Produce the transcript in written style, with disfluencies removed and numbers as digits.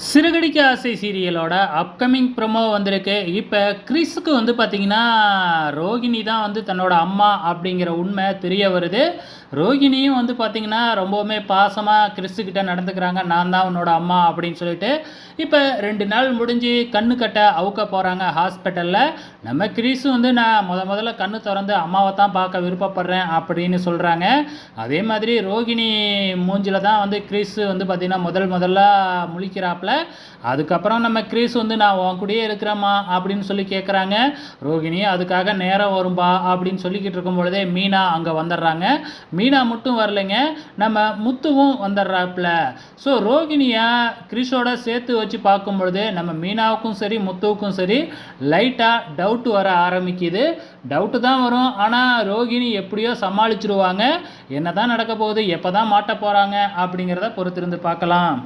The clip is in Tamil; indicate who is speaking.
Speaker 1: சிறகடிக்க ஆசை சீரியலோட அப்கமிங் ப்ரோமோ வந்திருக்கு. இப்ப கிறிஸுக்கு வந்து பார்த்தீங்கன்னா, ரோகிணி தான் வந்து தன்னோட அம்மா அப்படிங்கிற உண்மை தெரிய வருது. ரோகிணியும் வந்து பார்த்தீங்கன்னா, ரொம்பவுமே பாசமா கிறிஸுகிட்ட நடந்துக்கிறாங்க. நான் தான் உன்னோட அம்மா அப்படின்னு சொல்லிட்டு. இப்ப 2 நாள் முடிஞ்சு கண்ணு கட்ட அவுக்க போறாங்க ஹாஸ்பிட்டல்ல. நம்ம கிறிஸும் வந்து நான் முதல்ல கண்ணு தொறந்து அம்மாவ தான் பார்க்க விருப்பப்படுறேன் அப்படின்னு சொல்றாங்க. அதே மாதிரி ரோகிணி மூஞ்சில தான் வந்து கிறிஸ் வந்து பார்த்தீங்கன்னா, முதல்ல முழிக்கிறாப்ல. அதுக்கப்புறம் நம்ம கிறிஸ் வந்து நான் உன் கூடயே இருக்கிறேம்மா அப்படின்னு சொல்லி கேட்குறாங்க. ரோகிணி அதுக்காக நேரம் வரும்பா அப்படின்னு சொல்லிக்கிட்டு இருக்கும் பொழுதே மீனா அங்கே வந்துடுறாங்க. மீனா மட்டும் வரலைங்க, நம்ம முத்துவும் வந்துடுறாப்புல. ஸோ ரோகிணியை கிறிஸோட சேர்த்து வச்சு பார்க்கும் பொழுது நம்ம மீனாவுக்கும் சரி முத்துவுக்கும் சரி லைட்டாக டவுட் வர ஆரம்பிக்குது. டவுட்டு தான் வரும், ஆனால் ரோகிணி எப்படியோ சமாளிச்சிருவாங்க. என்ன தான் நடக்க போகுது, எப்போ தான் மாட்ட போகிறாங்க அப்படிங்கிறத பொறுத்திருந்து பார்க்கலாம்.